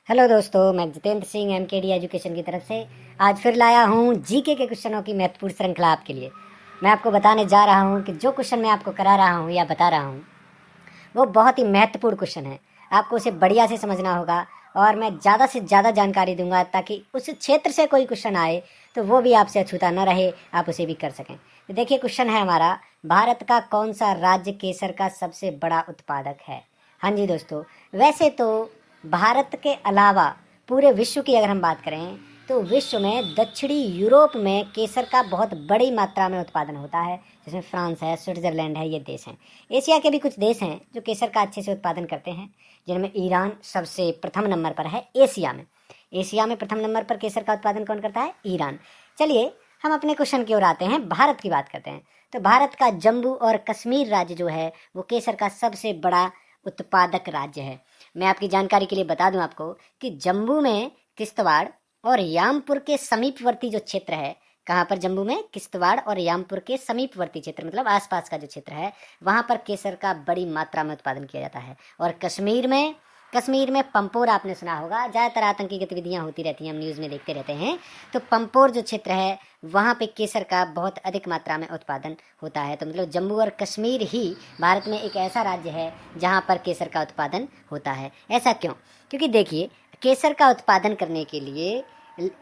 Hello दोस्तों, मैं Jitendra Singh MKD education की तरफ से आज फिर लाया हूँ जीके के क्वेश्चनों की महत्वपूर्ण श्रृंखला आपके लिए। मैं आपको बताने जा रहा हूँ कि जो क्वेश्चन मैं आपको करा रहा हूँ या बता रहा हूँ वो बहुत ही महत्वपूर्ण क्वेश्चन है। आपको उसे बढ़िया से समझना होगा और मैं ज़्यादा से ज़्यादा जानकारी दूंगा ताकि उस क्षेत्र से कोई क्वेश्चन आए तो वो भी आपसे अछूता न रहे, आप उसे भी कर सकें। तो देखिए, क्वेश्चन है हमारा, भारत का कौन सा राज्य केसर का सबसे बड़ा उत्पादक है। हाँ जी दोस्तों, वैसे तो भारत के अलावा पूरे विश्व की अगर हम बात करें तो विश्व में दक्षिणी यूरोप में केसर का बहुत बड़ी मात्रा में उत्पादन होता है, जिसमें फ्रांस है, स्विट्जरलैंड है, ये देश हैं। एशिया के भी कुछ देश हैं जो केसर का अच्छे से उत्पादन करते हैं, जिनमें ईरान सबसे प्रथम नंबर पर है। एशिया में प्रथम नंबर पर केसर का उत्पादन कौन करता है? ईरान। चलिए हम अपने क्वेश्चन की ओर आते हैं, भारत की बात करते हैं। तो भारत का जम्मू और कश्मीर राज्य जो है वो केसर का सबसे बड़ा उत्पादक राज्य है। मैं आपकी जानकारी के लिए बता दूं आपको कि जम्मू में किश्तवाड़ और यामपुर के समीपवर्ती जो क्षेत्र है, कहाँ पर? जम्मू में किश्तवाड़ और यामपुर के समीपवर्ती क्षेत्र, मतलब आसपास का जो क्षेत्र है, वहाँ पर केसर का बड़ी मात्रा में उत्पादन किया जाता है। और कश्मीर में पंपोर आपने सुना होगा, ज़्यादातर आतंकी गतिविधियाँ होती रहती हैं, हम न्यूज़ में देखते रहते हैं। तो पंपोर जो क्षेत्र है वहाँ पे केसर का बहुत अधिक मात्रा में उत्पादन होता है। तो मतलब जम्मू और कश्मीर ही भारत में एक ऐसा राज्य है जहाँ पर केसर का उत्पादन होता है। ऐसा क्यों? क्योंकि देखिए, केसर का उत्पादन करने के लिए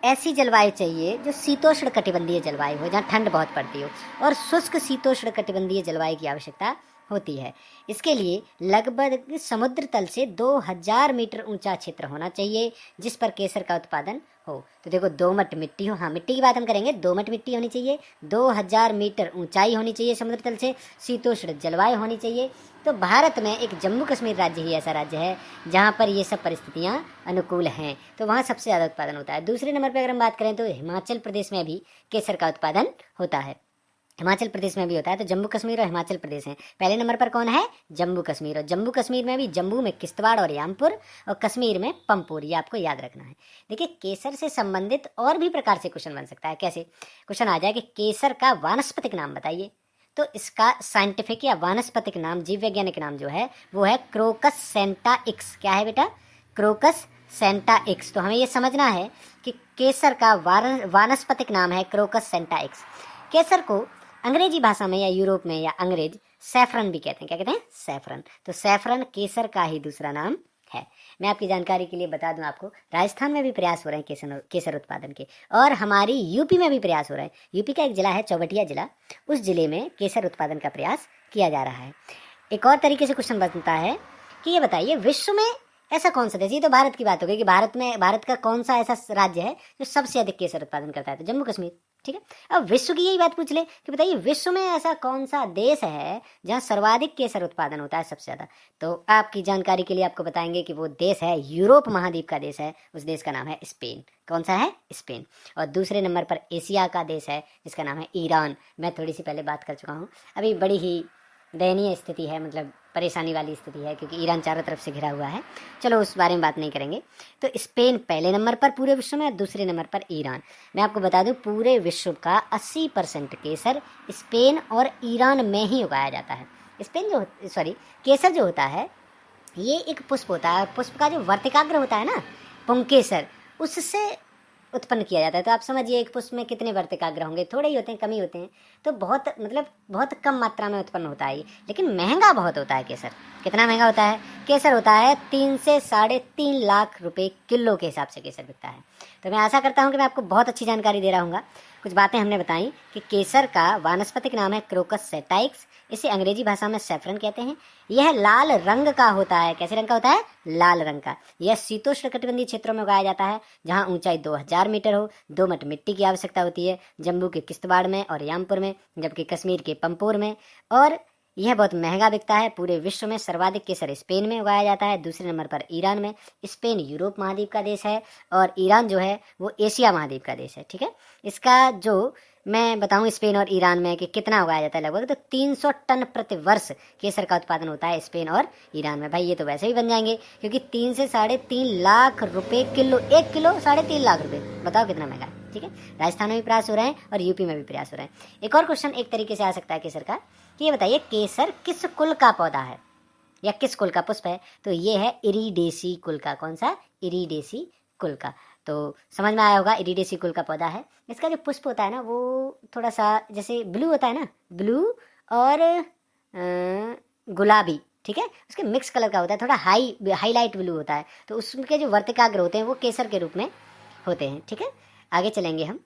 ऐसी जलवायु चाहिए जो शीतोष्ण कटिबंधीय जलवायु हो, जहाँ ठंड बहुत पड़ती हो, और शुष्क शीतोष्ण कटिबंधीय जलवायु की आवश्यकता होती है। इसके लिए लगभग समुद्र तल से 2000 मीटर ऊंचा क्षेत्र होना चाहिए जिस पर केसर का उत्पादन हो। तो देखो, दोमट मिट्टी हो, हाँ मिट्टी की बात हम करेंगे, दोमट मिट्टी होनी चाहिए, 2000 मीटर ऊंचाई होनी चाहिए समुद्र तल से, शीतोष्ण जलवायु होनी चाहिए। तो भारत में एक जम्मू कश्मीर राज्य ही ऐसा राज्य है जहाँ पर ये सब परिस्थितियाँ अनुकूल हैं, तो वहाँ सबसे ज़्यादा उत्पादन होता है। दूसरे नंबर पर अगर हम बात करें तो हिमाचल प्रदेश में भी केसर का उत्पादन होता है। हिमाचल प्रदेश में भी होता है। तो जम्मू कश्मीर और हिमाचल प्रदेश हैं। पहले नंबर पर कौन है? जम्मू कश्मीर। और जम्मू कश्मीर में भी, जम्मू में किश्तवाड़ और यामपुर, और कश्मीर में पंपोर, ये आपको याद रखना है। देखिए, केसर से संबंधित और भी प्रकार से क्वेश्चन बन सकता है। कैसे? क्वेश्चन आ जाए कि केसर का वानस्पतिक नाम बताइए, तो इसका साइंटिफिक या वानस्पतिक नाम, जीव वैज्ञानिक नाम जो है वो है क्रोकस सेंटा इक्स। क्या है बेटा? Crocus Santa इक्स। तो हमें ये समझना है कि केसर का वानस्पतिक नाम है क्रोकस सेंटा इक्स। केसर को अंग्रेजी भाषा में या यूरोप में या अंग्रेज सैफरन भी कहते हैं। क्या कहते हैं? सैफरन। तो सैफरन केसर का ही दूसरा नाम है। मैं आपकी जानकारी के लिए बता दूं आपको, राजस्थान में भी प्रयास हो रहे हैं केसर उत्पादन के, और हमारी यूपी में भी प्रयास हो रहे हैं। यूपी का एक जिला है चौबटिया जिला, उस जिले में केसर उत्पादन का प्रयास किया जा रहा है। एक और तरीके से क्वेश्चन बनता है कि ये बताइए, विश्व में ऐसा कौन सा देश, ये तो भारत की बात हो गई कि भारत का कौन सा ऐसा राज्य है जो सबसे अधिक केसर उत्पादन करता है? तो जम्मू कश्मीर। ठीक है, अब विश्व की यही बात पूछ ले कि बताइए विश्व में ऐसा कौन सा देश है जहाँ सर्वाधिक केसर उत्पादन होता है सबसे ज्यादा? तो आपकी जानकारी के लिए आपको बताएंगे कि वो देश है, यूरोप महाद्वीप का देश है, उस देश का नाम है स्पेन। कौन सा है? स्पेन। और दूसरे नंबर पर एशिया का देश है जिसका नाम है ईरान। मैं थोड़ी सी पहले बात कर चुका हूँ। अभी बड़ी ही दयनीय स्थिति है, मतलब परेशानी वाली स्थिति है, क्योंकि ईरान चारों तरफ से घिरा हुआ है। चलो उस बारे में बात नहीं करेंगे। तो स्पेन पहले नंबर पर पूरे विश्व में, दूसरे नंबर पर ईरान। मैं आपको बता दूं, पूरे विश्व का 80% केसर स्पेन और ईरान में ही उगाया जाता है। केसर जो होता है ये एक पुष्प होता है, और पुष्प का जो वर्तिकाग्र होता है ना, पुंकेसर, उससे उत्पन्न किया जाता है। तो आप समझिए एक पुष्प में कितने वर्तिकाग्र होंगे? थोड़े ही होते हैं, कम ही होते हैं। तो बहुत कम मात्रा में उत्पन्न होता है, लेकिन महंगा बहुत होता है केसर। कितना महंगा होता है? केसर होता है 3 से 3.5 लाख रुपए किलो के हिसाब से केसर बिकता है। तो मैं आशा करता हूँ कि मैं आपको बहुत अच्छी जानकारी दे रहा हूँ। कुछ बातें हमने बताई कि केसर का वानस्पतिक नाम है क्रोकस सेटाइक्स, इसे अंग्रेजी भाषा में सैफरन कहते हैं। यह लाल रंग का होता है। कैसे रंग का होता है? लाल रंग का। यह शीतोष्ण कटिबंधीय क्षेत्रों में उगाया जाता है जहां ऊंचाई 2000 मीटर हो, दोमट मिट्टी की आवश्यकता होती है, जम्मू के किश्तवाड़ में और यामपुर में, जबकि कश्मीर के पंपोर में। और यह बहुत महंगा बिकता है। पूरे विश्व में सर्वाधिक केसर स्पेन में उगाया जाता है, दूसरे नंबर पर ईरान में। स्पेन यूरोप महाद्वीप का देश है और ईरान जो है वो एशिया महाद्वीप का देश है। ठीक है, इसका जो मैं बताऊं स्पेन और ईरान में कि कितना उगाया जाता है, लगभग तो 300 टन प्रति वर्ष केसर का उत्पादन होता है स्पेन और ईरान में। भाई ये तो वैसे ही बन जाएंगे, क्योंकि 3 से 3.5 लाख रुपए किलो, 1 किलो 3.5 लाख रुपए, बताओ कितना महंगा है। ठीक है, राजस्थान में भी प्रयास हो रहे हैं और यूपी में भी प्रयास हो रहे हैं। एक और क्वेश्चन एक तरीके से आ सकता है केसर का, कि ये बताइए केसर किस कुल का पौधा है? या किस कुल का पुष्प है? तो ये है इरिडेसी कुल का। कौन सा? इरिडेसी कुल का। तो समझ में आया होगा, इरिडेसी कुल का पौधा है। इसका जो पुष्प होता है ना वो थोड़ा सा जैसे ब्लू होता है ना, ब्लू और गुलाबी, ठीक है, उसके मिक्स कलर का होता है, थोड़ा हाईलाइट ब्लू होता है। तो उसके जो वर्तिकाग्र होते हैं वो केसर के रूप में होते हैं, ठीक है। आगे चलेंगे हम।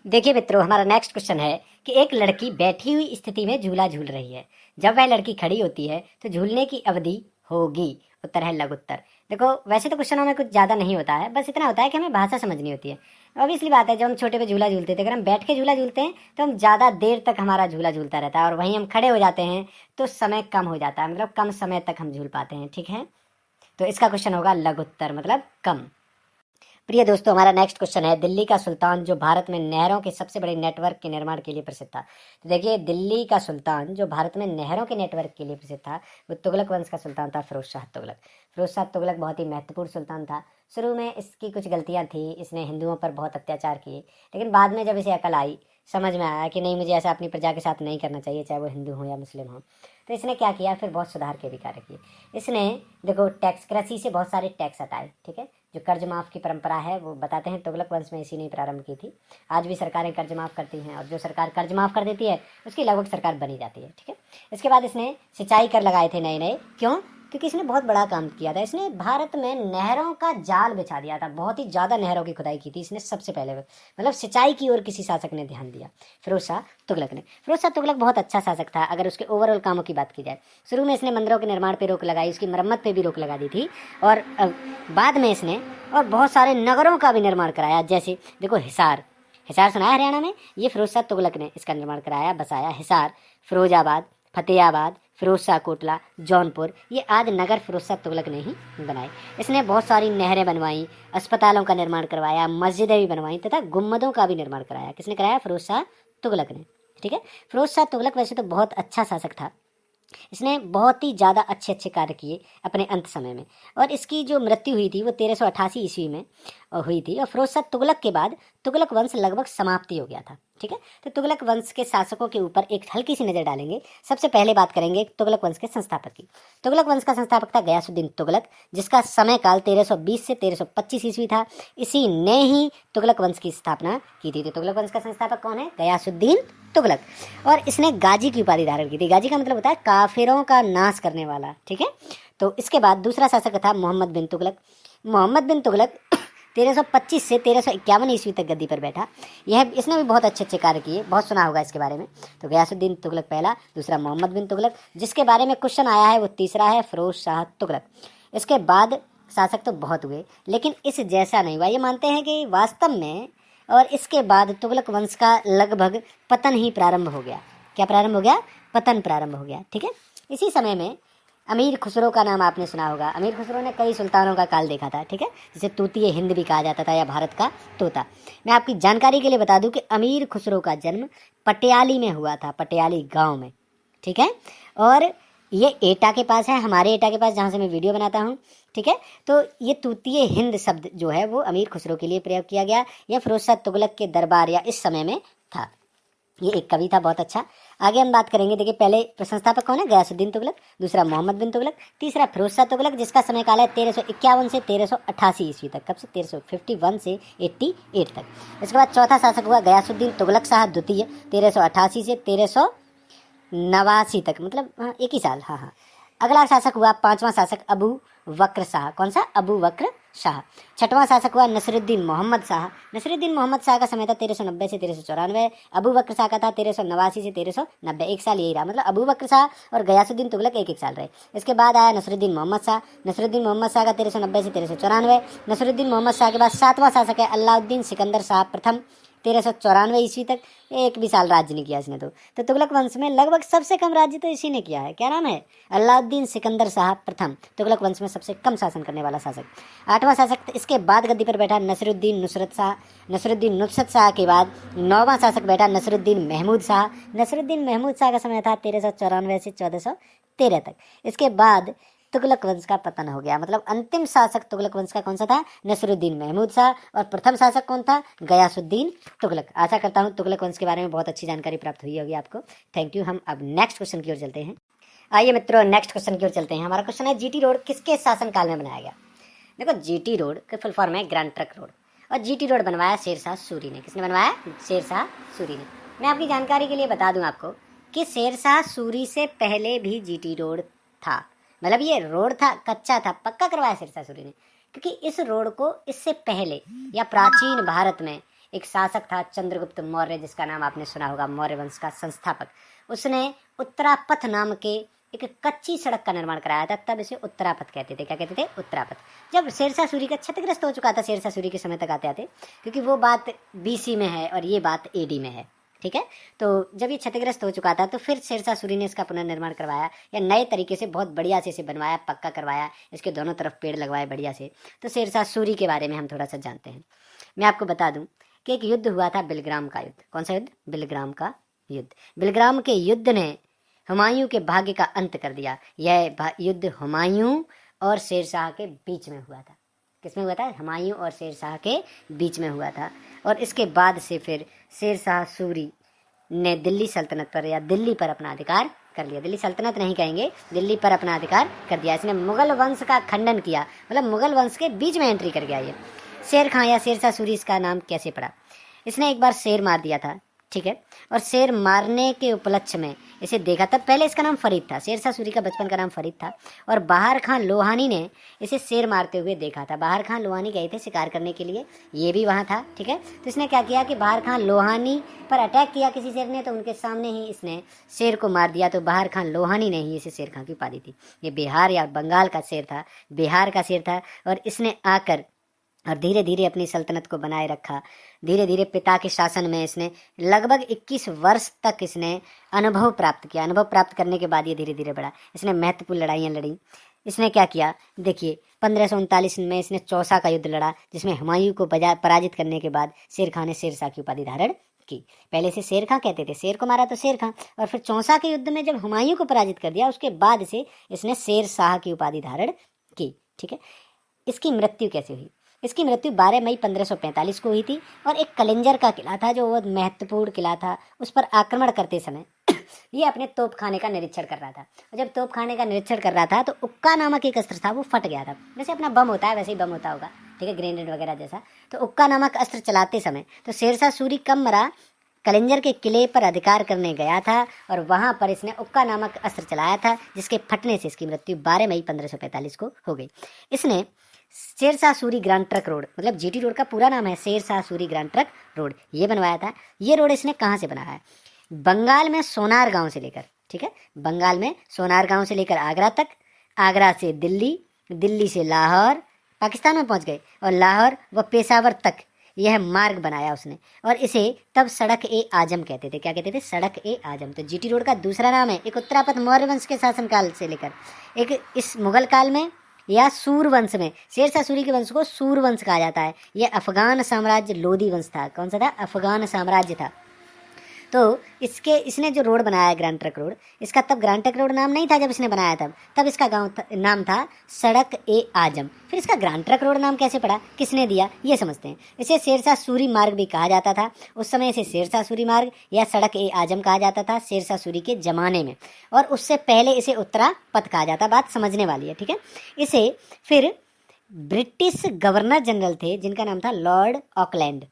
देखिए मित्रों, हमारा नेक्स्ट क्वेश्चन है कि एक लड़की बैठी हुई स्थिति में झूला झूल रही है। जब वह लड़की खड़ी होती है तो झूलने की अवधि होगी। उत्तर है लघु उत्तर। देखो वैसे तो क्वेश्चनों में कुछ ज़्यादा नहीं होता है, बस इतना होता है कि हमें भाषा समझनी होती है। ऑब्वियसली बात है, जब हम छोटे पे झूला झूलते थे, अगर हम बैठ के झूला झूलते हैं तो हम ज़्यादा देर तक हमारा झूला झूलता रहता है, और वहीं हम खड़े हो जाते हैं तो समय कम हो जाता है, मतलब कम समय तक हम झूल पाते हैं, ठीक है। तो इसका क्वेश्चन होगा लघु उत्तर, मतलब कम। प्रिय दोस्तों, हमारा नेक्स्ट क्वेश्चन है, दिल्ली का सुल्तान जो भारत में नहरों के सबसे बड़े नेटवर्क के निर्माण के लिए प्रसिद्ध था। तो देखिए, दिल्ली का सुल्तान जो भारत में नहरों के नेटवर्क के लिए प्रसिद्ध था वो तुगलक वंश का सुल्तान था, फिरोज शाह तुगलक। फिरोज शाह तुगलक बहुत ही महत्वपूर्ण सुल्तान था। शुरू में इसकी कुछ गलतियां थी, इसने हिंदुओं पर बहुत अत्याचार किए, लेकिन बाद में जब इसे अकल आई, समझ में आया कि नहीं, मुझे ऐसा अपनी प्रजा के साथ नहीं करना चाहिए, चाहे वो हिंदू हो या मुस्लिम हो, तो इसने क्या किया, फिर बहुत सुधार के भी कार्य किए। इसने देखो टैक्स, कृषि से बहुत सारे टैक्स हटाए, ठीक है। जो कर्ज माफ़ की परंपरा है वो बताते हैं तुगलक वंश में इसी ने प्रारंभ की थी। आज भी सरकारें कर्ज माफ़ करती हैं, और जो सरकार कर्ज माफ़ कर देती है उसकी लगभग सरकार बनी जाती है, ठीक है। इसके बाद इसने सिंचाई कर लगाए थे नए नए। क्यों? क्योंकि इसने बहुत बड़ा काम किया था। इसने भारत में नहरों का जाल बिछा दिया था, बहुत ही ज़्यादा नहरों की खुदाई की थी इसने सबसे पहले, मतलब सिंचाई की ओर किसी शासक ने ध्यान दिया, फिरोज शाह तुगलक ने। फिरोज शाह तुगलक बहुत अच्छा शासक था अगर उसके ओवरऑल कामों की बात की जाए। शुरू में इसने मंदिरों के निर्माण पर रोक लगाई, उसकी मरम्मत पर भी रोक लगा दी थी, और बाद में इसने और बहुत सारे नगरों का भी निर्माण कराया। जैसे देखो हिसार, हिसार सुना है हरियाणा में, ये फिरोज शाह तुगलक ने इसका निर्माण कराया, बसाया। हिसार, फिरोजाबाद, फतेहाबाद, फिरोज शाह कोटला, जौनपुर, ये आज नगर फिरोज शाह तुगलक ने ही बनाए। इसने बहुत सारी नहरें बनवाई, अस्पतालों का निर्माण करवाया, मस्जिदें भी बनवाई, तथा गुम्बदों का भी निर्माण कराया। किसने कराया? फिरोज शाह तुगलक ने, ठीक है। फिरोज शाह तुगलक वैसे तो बहुत अच्छा शासक था, इसने बहुत ही ज़्यादा अच्छे अच्छे कार्य किए अपने अंत समय में, और इसकी जो मृत्यु हुई थी वो 1388 ईस्वी में हुई थी। और फिरोज शाह तुगलक के बाद तुगलक वंश लगभग समाप्ति हो गया था, ठीक है। तो तुगलक वंश के शासकों के ऊपर एक हल्की सी नज़र डालेंगे। सबसे पहले बात करेंगे तुगलक वंश के संस्थापक की। तुगलक वंश का संस्थापक था गयासुद्दीन तुगलक, जिसका समय काल 1320 से 1325 ईस्वी था। इसी ने ही तुगलक वंश की स्थापना की थी। तो तुगलक वंश का संस्थापक कौन है? गयासुद्दीन तुगलक। और इसने गाजी की उपाधि धारण की थी। गाजी का मतलब होता है काफिरों का नाश करने वाला, ठीक है। तो इसके बाद दूसरा शासक था मोहम्मद बिन तुगलक। मोहम्मद बिन तुगलक 1325 से 1351 ईस्वी तक गद्दी पर बैठा। इसने भी बहुत अच्छे अच्छे कार्य किए, बहुत सुना होगा इसके बारे में। तो गयासुद्दीन तुगलक पहला, दूसरा मोहम्मद बिन तुगलक। जिसके बारे में क्वेश्चन आया है वो तीसरा है फिरोज शाह तुगलक। इसके बाद शासक तो बहुत हुए, लेकिन इस जैसा नहीं हुआ। ये मानते हैं कि वास्तव में, और इसके बाद तुगलक वंश का लगभग पतन ही प्रारंभ हो गया। क्या प्रारंभ हो गया? पतन प्रारंभ हो गया, ठीक है। इसी समय में अमीर खुसरो का नाम आपने सुना होगा। अमीर खुसरो ने कई सुल्तानों का काल देखा था, ठीक है, जिसे तूतीय हिंद भी कहा जाता था, या भारत का तोता। मैं आपकी जानकारी के लिए बता दूं कि अमीर खुसरो का जन्म पटियाली में हुआ था, पटियाली गांव में, ठीक है। और ये एटा के पास है, हमारे एटा के पास, जहाँ से मैं वीडियो बनाता हूँ, ठीक है। तो ये तूतीय हिंद शब्द जो है वो अमीर खुसरो के लिए प्रयोग किया गया। यह फिरोज शाह तुगलक के दरबार या इस समय में था। ये एक कवि था बहुत अच्छा। आगे हम बात करेंगे। देखिए, पहले संस्थापक कौन है? गयासुद्दीन तुगलक। दूसरा मोहम्मद बिन तुगलक। तीसरा फिरोज शाह तुगलक, जिसका समय काल है 1351 से 1388 ईस्वी तक। कब से? 1351 से 88 तक। इसके बाद चौथा शासक हुआ गयासुद्दीन तुगलक शाह द्वितीय, 1388 से 1389 तक, मतलब एक ही साल। हाँ। अगला शासक हुआ पांचवा शासक अबू वक्र शाह। कौन सा? अबू वक्र शाह। छठवां शासक हुआ नसरुद्दीन मोहम्मद शाह। नसरुद्दीन मोहम्मद शाह का समय था 1390 से 1394। अबू वक्र शाह का था 1389 से 1390, एक साल यही रहा। मतलब अबू वक्र शाह और गयासुद्दीन तुगलक एक एक साल रहे। इसके बाद आया नसरुद्दीन मोहम्मद शाह। नसरुद्दीन मोहम्मद शाह का 1390 से 1394। नसरुद्दीन मोहम्मद शाह के बाद सातवां शासक है अलाउद्दीन सिकंदर शाह प्रथम, 1394 ईस्वी तक। एक भी साल राज्य नहीं किया इसने। तो तुगलक वंश में लगभग सबसे कम राज्य तो इसी ने किया है। क्या नाम है? अलाउद्दीन सिकंदर शाह प्रथम, तुगलक वंश में सबसे कम शासन करने वाला शासक। आठवां शासक, इसके बाद गद्दी पर बैठा नसरुद्दीन नुसरत शाह। नसरुद्दीन नुसरत शाह के बाद नौवां शासक बैठा नसरुद्दीन महमूद शाह। नसरुद्दीन महमूद शाह का समय था 1394 से 1413 तक। इसके बाद तुगलक वंश का पतन हो गया। मतलब अंतिम शासक तुगलक वंश का कौन सा था? नसरुद्दीन महमूद शाह। और प्रथम शासक कौन था? गयासुद्दीन तुगलक। आशा करता हूँ तुगलक वंश के बारे में बहुत अच्छी जानकारी प्राप्त हुई होगी आपको। Thank you. हम अब नेक्स्ट क्वेश्चन की ओर चलते हैं। आइए मित्रों, नेक्स्ट क्वेश्चन की ओर चलते हैं। हमारा क्वेश्चन है जीटी रोड किसके शासनकाल में बनाया गया। देखो, जीटी रोड की फुल फॉर्म है ग्रैंड ट्रंक रोड, और जीटी रोड बनवाया शेरशाह सूरी ने। किसने बनवाया? शेरशाह सूरी ने। मैं आपकी जानकारी के लिए बता दूं आपको कि शेरशाह सूरी से पहले भी जीटी रोड था। मतलब ये रोड था, कच्चा था, पक्का करवाया शेरशाह सूरी ने, क्योंकि इस रोड को इससे पहले या प्राचीन भारत में एक शासक था चंद्रगुप्त मौर्य, जिसका नाम आपने सुना होगा, मौर्य वंश का संस्थापक। उसने उत्तरापथ नाम के एक कच्ची सड़क का निर्माण कराया था, तब इसे उत्तरापथ कहते थे। क्या कहते थे? उत्तरापथ। जब शेरशाह सूरी का क्षतिग्रस्त हो चुका था, शेरशाह सूरी के समय तक आते आते, क्योंकि वो बात बीसी में है और ये बात एडी में है, ठीक है। तो जब ये क्षतिग्रस्त हो चुका था तो फिर शेरशाह सूरी ने इसका पुनर्निर्माण करवाया, या नए तरीके से बहुत बढ़िया से इसे बनवाया, पक्का करवाया, इसके दोनों तरफ पेड़ लगवाए बढ़िया से। तो शेरशाह सूरी के बारे में हम थोड़ा सा जानते हैं। मैं आपको बता दूं कि एक युद्ध हुआ था, बिलग्राम का युद्ध। कौन सा युद्ध? बिलग्राम का युद्ध। बिलग्राम के युद्ध ने हुमायूं के भाग्य का अंत कर दिया। यह युद्ध हुमायूं और शेरशाह के बीच में हुआ था। किसमें हुआ था? हुमायूं और शेरशाह के बीच में हुआ था। और इसके बाद से फिर शेरशाह सूरी ने दिल्ली सल्तनत पर या दिल्ली पर अपना अधिकार कर लिया। दिल्ली सल्तनत नहीं कहेंगे, दिल्ली पर अपना अधिकार कर दिया। इसने मुगल वंश का खंडन किया, मतलब मुगल वंश के बीच में एंट्री कर गया ये। शेर खां या शेरशाह सूरी, इसका नाम कैसे पड़ा? इसने एक बार शेर मार दिया था, ठीक है, और शेर मारने के उपलक्ष्य में इसे देखा। तब पहले इसका नाम फरीद था, शेरशाह सूरी का बचपन का नाम फरीद था, और बाहर खां लोहानी ने इसे शेर मारते हुए देखा था। बाहर खां लोहानी गए थे शिकार करने के लिए, ये भी वहाँ था, ठीक है। तो इसने क्या किया कि बाहर खां लोहानी पर अटैक किया किसी शेर ने, तो उनके सामने ही इसने शेर को मार दिया। तो बाहर खां लोहानी ने ही इसे शेर खां की उपाधि दी। ये बिहार या बंगाल का शेर था, बिहार का शेर था, और इसने आकर और धीरे धीरे अपनी सल्तनत को बनाए रखा। धीरे धीरे पिता के शासन में इसने लगभग 21 वर्ष तक इसने अनुभव प्राप्त किया। अनुभव प्राप्त करने के बाद ये धीरे धीरे बढ़ा। इसने महत्वपूर्ण लड़ाइयाँ लड़ी। इसने क्या किया? देखिए, 1539 में इसने चौसा का युद्ध लड़ा, जिसमें हुमायूं को पराजित करने के बाद शेर खां ने शेरशाह की उपाधि धारण की। पहले से शेर खां कहते थे, शेर को मारा तो शेर खां, और फिर चौसा के युद्ध में जब हुमायूं को पराजित कर दिया, उसके बाद से इसने शेरशाह की उपाधि धारण की, ठीक है। इसकी मृत्यु कैसे हुई? इसकी मृत्यु 12 मई 1545 को हुई थी, और एक कलिंजर का किला था जो बहुत महत्वपूर्ण किला था, उस पर आक्रमण करते समय ये अपने तोपखाने का निरीक्षण कर रहा था। और जब तोपखाने का निरीक्षण कर रहा था तो उक्का नामक एक अस्त्र था, वो फट गया था। जैसे अपना बम होता है वैसे ही बम होता होगा, ठीक है, ग्रेनेड वगैरह जैसा। तो उक्का नामक अस्त्र चलाते समय तो शेरशाह सूरी कम मरा, कलिंजर के किले पर अधिकार करने गया था, और वहां पर इसने उक्का नामक अस्त्र चलाया था, जिसके फटने से इसकी मृत्यु 12 मई 1545 को हो गई। इसने Sher Shah Suri grand trunk road, मतलब जीटी रोड का पूरा नाम है Sher Shah Suri grand trunk road, ये बनवाया था। ये रोड इसने कहाँ से बनाया है? बंगाल में सोनार गांव से लेकर, ठीक है, बंगाल में सोनार गांव से लेकर आगरा तक, आगरा से दिल्ली, दिल्ली से लाहौर, पाकिस्तान में पहुंच गए, और लाहौर व पेशावर तक यह मार्ग बनाया उसने। और इसे तब सड़क ए आजम कहते थे। क्या कहते थे? सड़क ए आजम। तो जीटी रोड का दूसरा नाम है, एक उत्तरापथ मौर्य वंश के शासनकाल से लेकर एक इस मुगल काल में या सूरवंश में, शेरशाह सूरी के वंश को सूरवंश कहा जाता है। यह अफगान साम्राज्य लोधी वंश था। कौन सा था? अफगान साम्राज्य था। तो इसने जो रोड बनाया ग्रैंड ट्रंक रोड, इसका तब ग्रैंड ट्रंक रोड नाम नहीं था जब इसने बनाया, तब इसका नाम था सड़क ए आजम। फिर इसका ग्रैंड ट्रंक रोड नाम कैसे पड़ा, किसने दिया, ये समझते हैं। इसे शेरशाह सूरी मार्ग भी कहा जाता था उस समय। इसे शेरशाह सूरी मार्ग या सड़क ए आजम कहा जाता था शेरशाह सूरी के जमाने में, और उससे पहले इसे उत्तरापथ कहा जाता। बात समझने वाली है, ठीक है। इसे फिर ब्रिटिश गवर्नर जनरल थे जिनका नाम था लॉर्ड ऑकलैंड।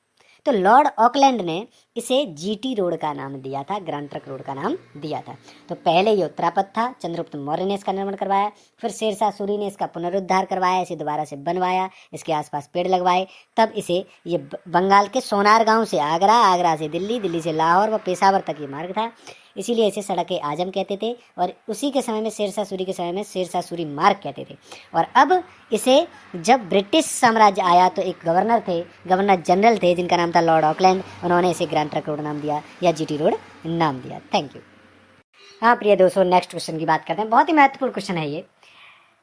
तो लॉर्ड ऑकलैंड ने इसे जीटी रोड का नाम दिया था, ग्रैंड ट्रंक रोड का नाम दिया था। तो पहले ये उत्तरापथ था, चंद्रगुप्त मौर्य ने इसका निर्माण करवाया, फिर शेरशाह सूरी ने इसका पुनरुद्धार करवाया, इसे दोबारा से बनवाया, इसके आसपास पेड़ लगवाए, तब इसे ये बंगाल के सोनार गांव से आगरा, आगरा से दिल्ली, दिल्ली से लाहौर व पेशावर तक ये मार्ग था, इसीलिए इसे सड़क ए आजम कहते थे। और उसी के समय में शेरशाह सूरी के समय में शेरशाह सूरी मार्ग कहते थे। और अब इसे जब ब्रिटिश साम्राज्य आया तो एक गवर्नर थे, गवर्नर जनरल थे जिनका नाम था लॉर्ड ऑकलैंड, उन्होंने इसे ग्रैंड ट्रंक रोड नाम दिया या जीटी रोड नाम दिया। Thank you. हाँ प्रिय दोस्तों, नेक्स्ट क्वेश्चन की बात करते हैं। बहुत ही महत्वपूर्ण क्वेश्चन है ये।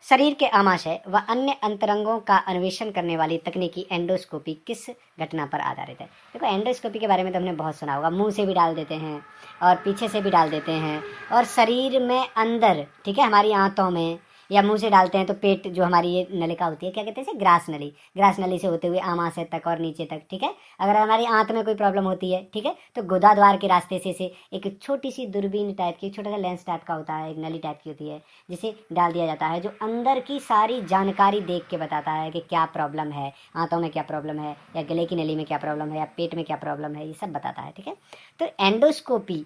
शरीर के आमाशय व अन्य अंतरंगों का अन्वेषण करने वाली तकनीकी एंडोस्कोपी किस घटना पर आधारित है? देखो, एंडोस्कोपी के बारे में तो हमने बहुत सुना होगा, मुंह से भी डाल देते हैं और पीछे से भी डाल देते हैं, और शरीर में अंदर, ठीक है, हमारी आंतों में या मुंह से डालते हैं तो पेट जो हमारी ये नलिका होती है, क्या कहते हैं इसे, ग्रास नली से होते हुए आमाशय तक और नीचे तक, ठीक है। अगर हमारी आंत में कोई प्रॉब्लम होती है, ठीक है, तो गुदाद्वार के रास्ते से एक छोटी सी दूरबीन टाइप की, छोटा सा लेंस टाइप का होता है, एक नली टाइप की होती है, जिसे डाल दिया जाता है, जो अंदर की सारी जानकारी देख के बताता है कि क्या प्रॉब्लम है, आंतों में क्या प्रॉब्लम है, या गले की नली में क्या प्रॉब्लम है, या पेट में क्या प्रॉब्लम है, ये सब बताता है, ठीक है। तो एंडोस्कोपी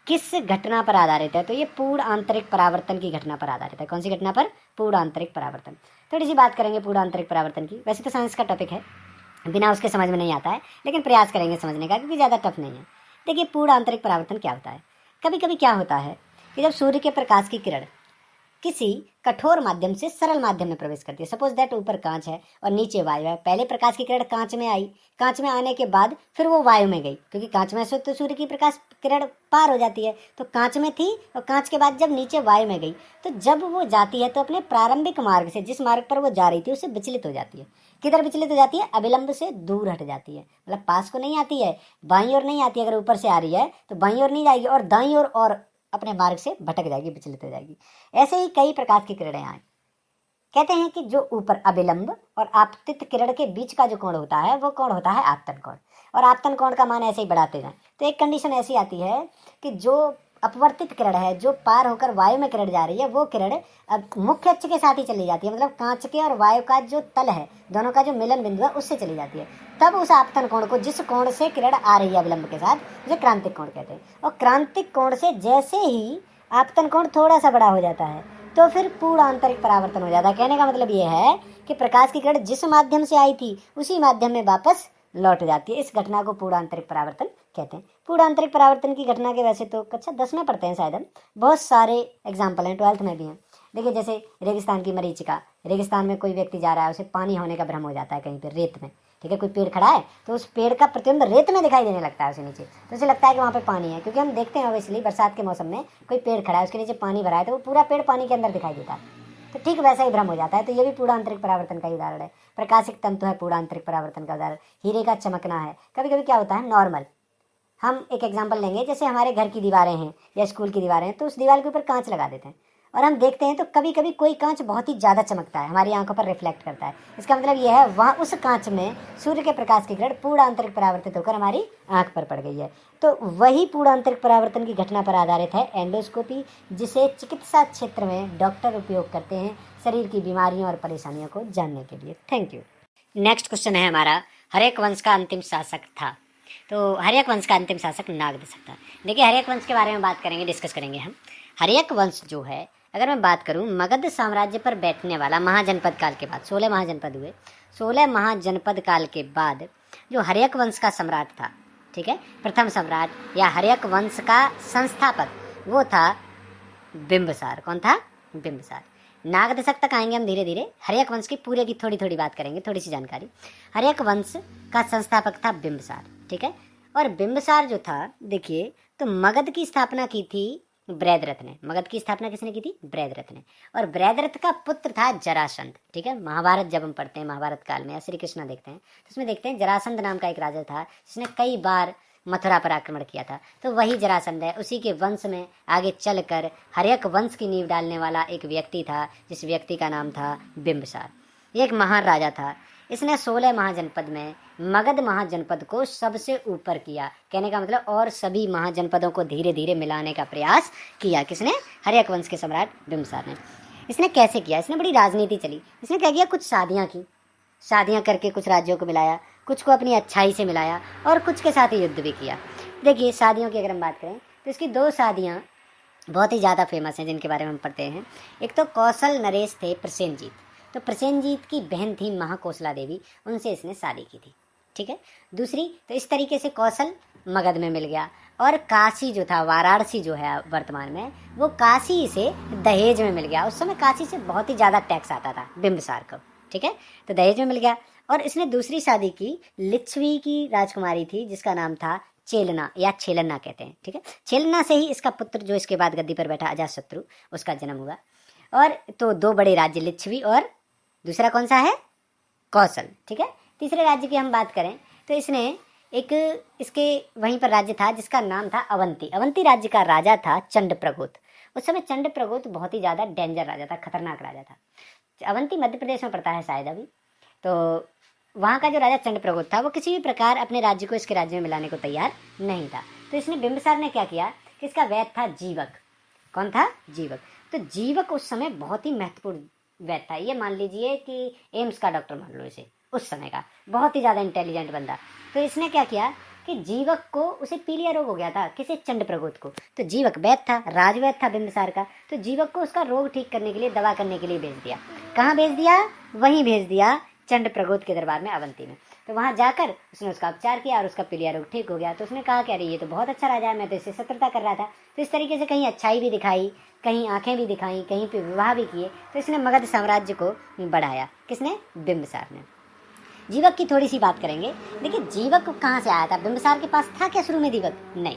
किस घटना पर आधारित है, तो ये पूर्ण आंतरिक परावर्तन की घटना पर आधारित है। कौन सी घटना पर? पूर्ण आंतरिक परावर्तन। थोड़ी सी बात करेंगे पूर्ण आंतरिक परावर्तन की। वैसे तो साइंस का टॉपिक है, बिना उसके समझ में नहीं आता है, लेकिन प्रयास करेंगे समझने का, क्योंकि ज़्यादा टफ नहीं है। देखिए पूर्ण आंतरिक परावर्तन क्या होता है। कभी कभी क्या होता है कि जब सूर्य के प्रकाश की किरण किसी कठोर माध्यम से सरल माध्यम में प्रवेश करती है, सपोज दैट ऊपर कांच है और नीचे वायु है, पहले प्रकाश की किरण कांच में आई, कांच में आने के बाद फिर वो वायु में गई, क्योंकि कांच में से तो सूर्य की प्रकाश किरण पार हो जाती है, तो कांच में थी और कांच के बाद जब नीचे वायु में गई, तो जब वो जाती है तो अपने प्रारंभिक मार्ग से, जिस मार्ग पर वो जा रही थी, उससे विचलित हो जाती है। किधर विचलित हो जाती है? अविलंब से दूर हट जाती है, मतलब पास को नहीं आती है, बाईं ओर नहीं आती है। अगर ऊपर से आ रही है तो बाईं ओर नहीं जाएगी और दाईं ओर और अपने मार्ग से भटक जाएगी, विचलित हो जाएगी। ऐसे ही कई प्रकार की किरणें आए। कहते हैं कि जो ऊपर अभिलंब और आपतित किरण के बीच का जो कोण होता है, वो कोण होता है आपतन कोण, और आपतन कोण का मान ऐसे ही बढ़ाते जाएं तो एक कंडीशन ऐसी आती है कि जो अपवर्तित किरण है, जो पार होकर वायु में किरण जा रही है, वो किरण अब मुख्य अक्ष के साथ ही चली जाती है, मतलब कांच के और वायु का जो तल है, दोनों का जो मिलन बिंदु है, उससे चली जाती है। तब उस आपतन कोण को, जिस कोण से किरण आ रही है विलंब के साथ, उसे क्रांतिक कोण कहते हैं। और क्रांतिक कोण से जैसे ही आपतन कोण थोड़ा सा बड़ा हो जाता है, तो फिर पूर्ण आंतरिक परावर्तन हो जाता है। कहने का मतलब ये है कि प्रकाश की किरण जिस माध्यम से आई थी, उसी माध्यम में वापस लौट जाती है। इस घटना को पूर्ण आंतरिक परावर्तन कहते हैं। पूर्ण आंतरिक परावर्तन की घटना के वैसे तो कक्षा 10 में पढ़ते हैं शायद हम, बहुत सारे एग्जाम्पल हैं, 12th में भी हैं। देखिए जैसे रेगिस्तान की मरीचिका, रेगिस्तान में कोई व्यक्ति जा रहा है, उसे पानी होने का भ्रम हो जाता है कहीं पर रेत में, ठीक है, कोई पेड़ खड़ा है तो उस पेड़ का प्रतिबिंब रेत में दिखाई देने लगता है उसे नीचे, तो उसे लगता है कि वहाँ पे पानी है, क्योंकि हम देखते हैं ऑब्वियसली बरसात के मौसम में कोई पेड़ खड़ा है, उसके नीचे पानी भरा है, तो वो पूरा पेड़ पानी के अंदर दिखाई देता है, तो ठीक वैसा ही भ्रम हो जाता है। तो ये भी पूर्ण आंतरिक परावर्तन का उदाहरण है। प्रकाशिक तंतु है पूर्ण आंतरिक परावर्तन का उदाहरण। हीरे का चमकना है। कभी कभी क्या होता है, नॉर्मल, हम एक एग्जांपल लेंगे, जैसे हमारे घर की दीवारें हैं या स्कूल की दीवारें हैं, तो उस दीवार के ऊपर कांच लगा देते हैं और हम देखते हैं तो कभी कभी कोई कांच बहुत ही ज़्यादा चमकता है, हमारी आंखों पर रिफ्लेक्ट करता है। इसका मतलब यह है वहाँ उस कांच में सूर्य के प्रकाश की किरण पूर्ण आंतरिक परावर्तित होकर हमारी आंख पर पड़ गई है। तो वही पूर्ण आंतरिक परावर्तन की घटना पर आधारित है एंडोस्कोपी, जिसे चिकित्सा क्षेत्र में डॉक्टर उपयोग करते हैं शरीर की बीमारियों और परेशानियों को जानने के लिए। Thank you. नेक्स्ट क्वेश्चन है हमारा, हर्यक वंश का अंतिम शासक था। तो हर्यक वंश का अंतिम शासक नागदशक था। देखिए हर्यक वंश के बारे में बात करेंगे, डिस्कस करेंगे हम। हर्यक वंश जो है, अगर मैं बात करूं, मगध साम्राज्य पर बैठने वाला महाजनपद काल के बाद 16 महाजनपद हुए। 16 महाजनपद काल के बाद जो हर्यक वंश का सम्राट था, ठीक है, प्रथम सम्राट या हर्यक वंश का संस्थापक, वो था बिंबिसार। कौन था? बिंबिसार। नागदशक तक आएंगे हम धीरे धीरे। हर्यक वंश की पूरे की थोड़ी थोड़ी बात करेंगे, थोड़ी सी जानकारी। हर्यक वंश का संस्थापक था बिंबिसार, ठीक है। और बिंबिसार जो था, देखिए, तो मगध की स्थापना की थी बृहद्रथ ने। मगध की स्थापना किसने की थी? बृहद्रथ ने। और बृहद्रथ का पुत्र था जरासंध, ठीक है। महाभारत जब हम पढ़ते हैं, महाभारत काल में या श्री कृष्ण देखते हैं, तो उसमें देखते हैं जरासंध नाम का एक राजा था, जिसने कई बार मथुरा पर आक्रमण किया था। तो वही जरासंध है। उसी के वंश में आगे चलकर हर्यक वंश की नींव डालने वाला एक व्यक्ति था, जिस व्यक्ति का नाम था बिंबिसार। ये एक महान राजा था। इसने 16 महाजनपद में मगध महाजनपद को सबसे ऊपर किया। कहने का मतलब, और सभी महाजनपदों को धीरे धीरे मिलाने का प्रयास किया। किसने? हर्यक वंश के सम्राट बिंबिसार ने। इसने कैसे किया? इसने बड़ी राजनीति चली। इसने क्या किया? कुछ शादियाँ की, शादियाँ करके कुछ राज्यों को मिलाया, कुछ को अपनी अच्छाई से मिलाया, और कुछ के साथ ही युद्ध भी किया। देखिए शादियों की अगर हम बात करें तो इसकी 2 शादियाँ बहुत ही ज़्यादा फेमस हैं, जिनके बारे में हम पढ़ते हैं। एक तो कौशल नरेश थे प्रसेनजीत। तो प्रसेनजीत की बहन थी महाकोसला देवी, उनसे इसने शादी की थी, ठीक है। दूसरी, तो इस तरीके से कौशल मगध में मिल गया, और काशी जो था, वाराणसी जो है वर्तमान में, वो काशी से दहेज में मिल गया। उस समय काशी से बहुत ही ज़्यादा टैक्स आता था बिंबिसार को, ठीक है, तो दहेज में मिल गया। और इसने दूसरी शादी की लिच्छवी की राजकुमारी थी, जिसका नाम था चेलना या छेलना कहते हैं, ठीक है। छेलना से ही इसका पुत्र जो इसके बाद गद्दी पर बैठा अजातशत्रु, उसका जन्म हुआ। और तो 2 बड़े राज्य लिच्छवी और दूसरा कौन सा है? कौशल, ठीक है। तीसरे राज्य की हम बात करें तो इसने एक इसके वहीं पर राज्य था जिसका नाम था अवंती। अवंती राज्य का राजा था चंडप्रघोत। उस समय चंडप्रगोत बहुत ही ज़्यादा डेंजर राजा था, खतरनाक राजा था। अवंती मध्य प्रदेश में पड़ता है शायद अभी। तो वहाँ का जो राजा चंडप्रगोत था वो किसी भी प्रकार अपने राज्य को इसके राज्य में मिलाने को तैयार नहीं था। तो इसने बिंबिसार ने क्या किया कि इसका वैद्य था जीवक। कौन था? जीवक। तो जीवक उस समय बहुत ही महत्वपूर्ण वैद्य था। ये मान लीजिए कि एम्स का डॉक्टर मान लो इसे, उस समय का बहुत ही ज़्यादा इंटेलिजेंट बंदा। तो इसने क्या किया कि जीवक को, उसे पीलिया रोग हो गया था, किसे? चंडप्रगोत को। तो जीवक वैद्य था, राजवैद्य था बिंबिसार का। तो जीवक को उसका रोग ठीक करने के लिए, दवा करने के लिए भेज दिया। कहाँ भेज दिया? वहीं भेज दिया, चंडप्रगोत के दरबार में, अवंती में। तो वहाँ जाकर उसने उसका उपचार किया और उसका पीलिया रोग ठीक हो गया। तो उसने कहा कि अरे ये तो बहुत अच्छा राजा है, मैं तो इससे शत्रुता कर रहा था। तो इस तरीके से कहीं अच्छाई भी दिखाई, कहीं आंखें भी दिखाई, कहीं पे विवाह भी किए। तो इसने मगध साम्राज्य को बढ़ाया। किसने? बिंबिसार ने। जीवक की थोड़ी सी बात करेंगे। देखिए जीवक कहाँ से आया था? बिंबिसार के पास था क्या शुरू में जीवक? नहीं,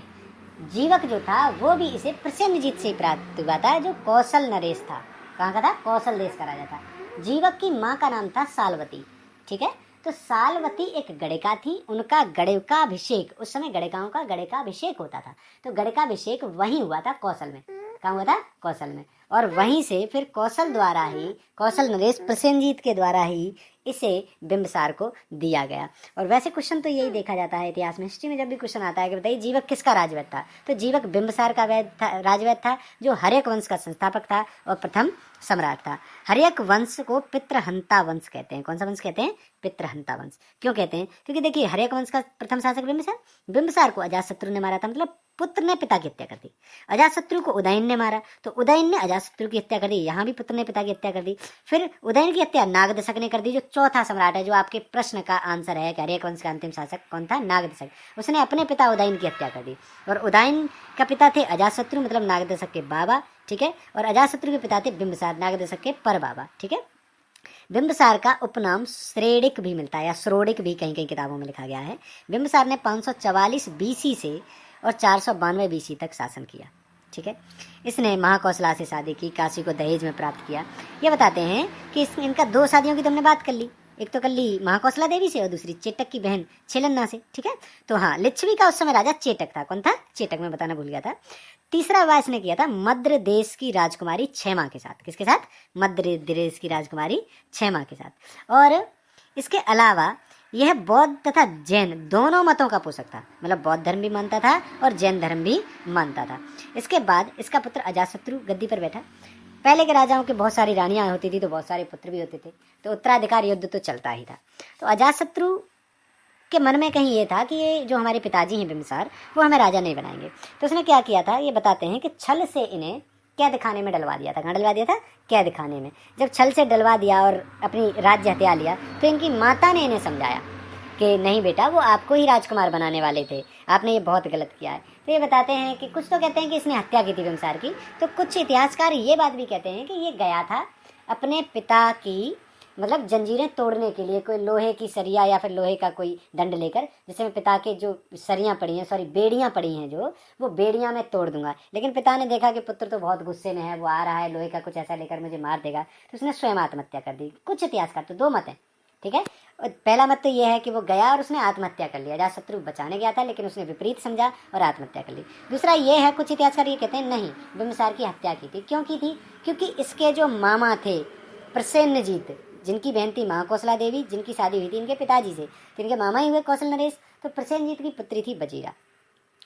जीवक जो था वो भी इसे प्रसेनजीत से ही प्राप्त हुआ था, जो कौशल नरेश था। कहाँ का था? कौशल देश का राजा था। जीवक की माँ का नाम था सालवती। ठीक है। तो सालवती एक गणिका थी, उनका गणिकाभिषेक, उस समय गणिकाओं का गणिकाभिषेक होता था। तो गणिकाभिषेक वहीं हुआ था, कौशल में। कहाँ हुआ था? कौशल में। और वहीं से फिर कौशल द्वारा ही, कौशल नरेश प्रसेनजीत के द्वारा ही इसे बिंबिसार को दिया गया। और वैसे क्वेश्चन तो यही देखा जाता है इतिहास में, हिस्ट्री में जब भी क्वेश्चन आता है कि बताइए जीवक किसका राजवैद्य था, तो जीवक बिंबिसार का वैद्य था, राजवैद्य था, जो हर्यक वंश का संस्थापक था और प्रथम सम्राट था। हर्यक वंश को पितृहंता वंश कहते हैं। कौन सा वंश कहते हैं? पितृहंता वंश। क्यों कहते हैं? क्योंकि देखिए हर्यक वंश का प्रथम शासक बिंबिसार, बिंबिसार को अजातशत्रु ने मारा था, मतलब पुत्र ने पिता की हत्या कर दी। अजातशत्रु को उदयन ने मारा, तो उदयन ने अजातशत्रु की हत्या कर दी। यहाँ भी पुत्र ने पिता की हत्या कर दी। फिर उदयन की हत्या नागदशक ने कर दी, जो चौथा सम्राट है, जो आपके प्रश्न का आंसर है कि हर्यक वंश का अंतिम शासक कौन था? नागदशक। उसने अपने पिता उदयन की हत्या कर दी। और उदयन का पिता थे अजातशत्रु, मतलब नागदशक के बाबा। ठीक है। और अजातशत्रु के पिता थे बिंबिसार, नागदशक के पर बाबा। ठीक है। बिंबिसार का उपनाम श्रेडिक भी मिलता है, या श्रोडिक भी कहीं कहीं किताबों में लिखा गया है। बिंबिसार ने 544 बीसी से और 492 बीसी तक शासन किया। ठीक है। इसने महाकौशला से शादी की, काशी को दहेज में प्राप्त किया। ये बताते हैं कि इनका 2 शादियों की तुमने बात कर ली, एक तो कर ली महाकौशला देवी से और दूसरी चेटक की बहन छेलन्ना से। ठीक है। तो हाँ, लिच्छवी का उस समय राजा चेटक था। कौन था? चेटक, में बताना भूल गया था। तीसरा विवाह इसने किया था मद्र देश की राजकुमारी क्षेमा के साथ। किसके साथ? मद्र देश की राजकुमारी क्षेमा के साथ। और इसके अलावा यह बौद्ध तथा जैन दोनों मतों का पोषक था, मतलब बौद्ध धर्म भी मानता था और जैन धर्म भी मानता था। इसके बाद इसका पुत्र अजातशत्रु गद्दी पर बैठा। पहले के राजाओं के बहुत सारी रानियां होती थी, तो बहुत सारे पुत्र भी होते थे, तो उत्तराधिकार युद्ध तो चलता ही था। तो अजातशत्रु के मन में कहीं ये था कि ये जो हमारे पिताजी हैं बिंबिसार, वो हमें राजा नहीं बनाएंगे। तो उसने क्या किया था, ये बताते हैं कि छल से इन्हें कैद खाने में डलवा दिया था। कहाँ डलवा दिया था? कैद खाने में। जब छल से डलवा दिया और अपनी राज्य हत्या लिया, तो इनकी माता ने इन्हें समझाया कि नहीं बेटा, वो आपको ही राजकुमार बनाने वाले थे, आपने ये बहुत गलत किया है। तो ये बताते हैं कि कुछ तो कहते हैं कि इसने हत्या की थी बिंबिसार की, तो कुछ इतिहासकार ये बात भी कहते हैं कि ये गया था अपने पिता की, मतलब जंजीरें तोड़ने के लिए, कोई लोहे की सरिया या फिर लोहे का कोई दंड लेकर, जैसे मैं पिता के जो सरियां पड़ी हैं, सॉरी बेड़ियां पड़ी हैं जो, वो बेड़ियां मैं तोड़ दूंगा। लेकिन पिता ने देखा कि पुत्र तो बहुत गुस्से में है, वो आ रहा है लोहे का कुछ ऐसा लेकर मुझे मार देगा, तो उसने स्वयं आत्महत्या कर दी। कुछ इतिहासकार, तो 2 मत हैं। ठीक है। पहला मत तो ये है कि वो गया और उसने आत्महत्या कर लिया, अजातशत्रु बचाने गया था लेकिन उसने विपरीत समझा और आत्महत्या कर ली। दूसरा ये है, कुछ इतिहासकार ये कहते हैं नहीं, बिंबिसार की हत्या की थी। क्यों की थी? क्योंकि इसके जो मामा थे प्रसेनजीत, जिनकी बहन थी महाकौशला देवी, जिनकी शादी हुई थी इनके पिताजी से, तो इनके मामा ही हुए कौशल नरेश। तो प्रसेनजीत की पुत्री थी बजीरा,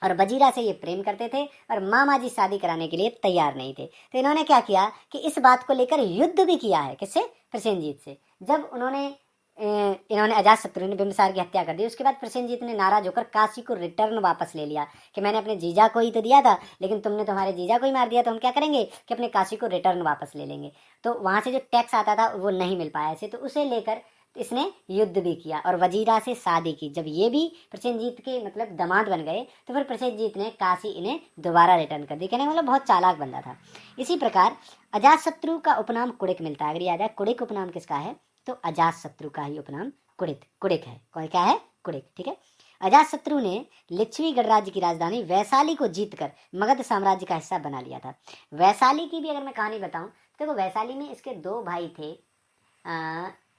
और बजीरा से ये प्रेम करते थे और मामा जी शादी कराने के लिए तैयार नहीं थे। तो इन्होंने क्या किया कि इस बात को लेकर युद्ध भी किया है। किससे? प्रसेनजीत से। जब इन्होंने अजातशत्रु ने बिंबिसार की हत्या कर दी, उसके बाद प्रसेनजीत ने नाराज होकर काशी को रिटर्न वापस ले लिया कि मैंने अपने जीजा को ही तो दिया था, लेकिन तुमने तुम्हारे जीजा को ही मार दिया, तो हम क्या करेंगे कि अपने काशी को रिटर्न वापस ले लेंगे। तो वहां से जो टैक्स आता था वो नहीं मिल पाया इसे, तो उसे लेकर इसने युद्ध भी किया और वजीरा से शादी की। जब ये भी प्रसेनजीत के मतलब दामाद बन गए, तो फिर प्रसेनजीत ने काशी इन्हें दोबारा रिटर्न कर दी। कहने का मतलब बहुत चालाक बंदा था। इसी प्रकार अजातशत्रु का उपनाम कुड़िक मिलता है। अगर याद है कुड़िक उपनाम किसका है, तो अजातशत्रु का ही उपनाम कुड़िक है। कौन क्या है? कुड़िक। ठीक है। अजातशत्रु ने लिच्छवी गणराज्य की राजधानी वैशाली को जीतकर मगध साम्राज्य का हिस्सा बना लिया था। वैशाली की भी अगर मैं कहानी बताऊं, तो देखो वैशाली में इसके 2 भाई थे,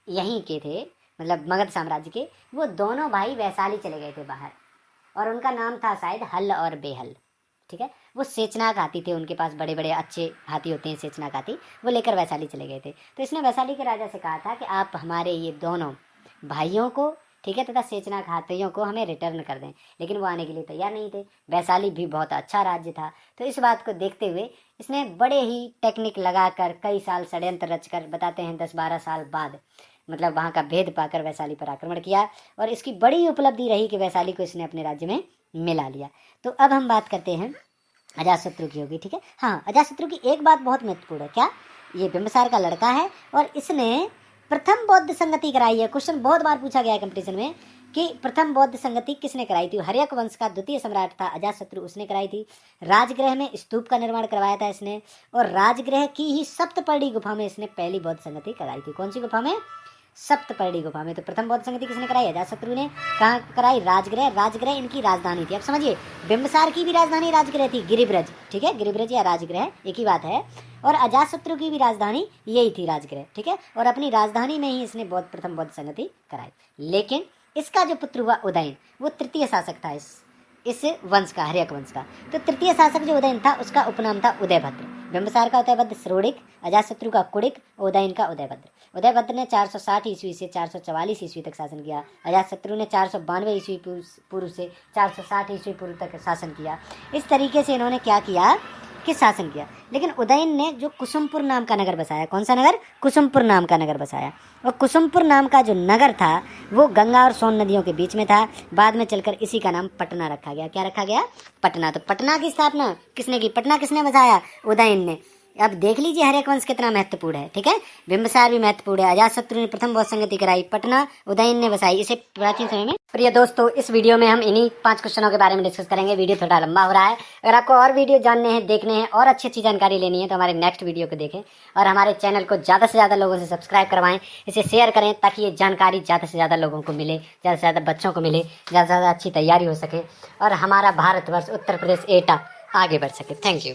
यहीं के थे, मतलब मगध साम्राज्य के। वो दोनों भाई वैशाली चले गए थे बाहर, और उनका नाम था शायद हल और बेहल। ठीक है। वो शेषनाग हाथी थे, उनके पास बड़े बड़े अच्छे हाथी होते हैं शेषनाग हाथी, वो लेकर वैशाली चले गए थे। तो इसने वैशाली के राजा से कहा था कि आप हमारे ये दोनों भाइयों को, ठीक है, तथा शेषनाग हाथियों को हमें रिटर्न कर दें, लेकिन वो आने के लिए तैयार नहीं थे। वैशाली भी बहुत अच्छा राज्य था, तो इस बात को देखते हुए इसने बड़े ही टेक्निक लगाकर कई साल षड्यंत्र रचकर, बताते हैं 10-12 साल बाद, मतलब वहाँ का भेद पाकर वैशाली पर आक्रमण किया, और इसकी बड़ी उपलब्धि रही कि वैशाली को इसने अपने राज्य में मिला लिया। तो अब हम बात करते हैं अजातशत्रु की होगी, ठीक है। हाँ, अजातशत्रु की एक बात बहुत महत्वपूर्ण है, क्या, ये बिंबिसार का लड़का है और इसने प्रथम बौद्ध संगति कराई है। क्वेश्चन बहुत बार पूछा गया है कंपटीशन में कि प्रथम बौद्ध संगति किसने कराई थी। हर्यक वंश का द्वितीय सम्राट था अजातशत्रु, उसने कराई थी। राजगृह में स्तूप का निर्माण करवाया था इसने, और राजगृह की ही सप्तपर्णी गुफा में इसने पहली बौद्ध संगति कराई थी। कौन सी गुफा में? सप्तपर्णी गुफा में। तो प्रथम बौद्ध संगति किसने कराई? अजातशत्रु ने। कहाँ कराई? राजगृह। राजगृह इनकी राजधानी थी। अब समझिए, बिंबिसार की भी राजधानी राजगृह थी, गिरिब्रज, ठीक है, गिरिब्रज या राजगृह एक ही बात है। और अजातशत्रु की भी राजधानी यही थी, राजगृह, ठीक है। और अपनी राजधानी में ही इसने प्रथम बौद्ध संगति कराई। लेकिन इसका जो पुत्र हुआ उदयन, वो तृतीय शासक था इस वंश का, हर्यक वंश का। तो तृतीय शासक जो उदयन था, उसका उपनाम था उदयभद्र। बिंबिसार का उदयभद्र श्रोणिक, अजातशत्रु का कुणिक, उदयन का उदयभद्र। उदयभद्र ने 460 ईस्वी से 444 ईस्वी तक शासन किया। अजातशत्रु ने 492 ईस्वी पूर्व से 460 ईस्वी पूर्व तक शासन किया। इस तरीके से इन्होंने क्या किया कि शासन किया। लेकिन उदयन ने जो कुसुमपुर नाम का नगर बसाया, कौन सा नगर? कुसुमपुर नाम का नगर बसाया। और कुसुमपुर नाम का जो नगर था वो गंगा और सोन नदियों के बीच में था। बाद में चलकर इसी का नाम पटना रखा गया। क्या रखा गया? पटना। तो पटना की स्थापना किसने की? पटना किसने बसाया? उदयन ने। अब देख लीजिए हर्यक वंश कितना महत्वपूर्ण है, ठीक है। बिंबिसार भी महत्वपूर्ण है। अजातशत्रु ने प्रथम बौद्ध संगति कराई, पटना उदयन ने बसाई, इसे प्राचीन समय में। प्रिय दोस्तों, इस वीडियो में हम इन्हीं 5 क्वेश्चनों के बारे में डिस्कस करेंगे। वीडियो थोड़ा लंबा हो रहा है। अगर आपको और वीडियो जानने हैं, देखने हैं और अच्छी जानकारी लेनी है तो हमारे नेक्स्ट वीडियो को देखें, और हमारे चैनल को ज़्यादा से ज़्यादा लोगों से सब्सक्राइब करवाएं, इसे शेयर करें, ताकि ये जानकारी ज़्यादा से ज़्यादा लोगों को मिले, ज़्यादा से ज़्यादा बच्चों को मिले, ज़्यादा से ज़्यादा अच्छी तैयारी हो सके और हमारा भारतवर्ष उत्तर प्रदेश एटा आगे बढ़ सके। Thank you.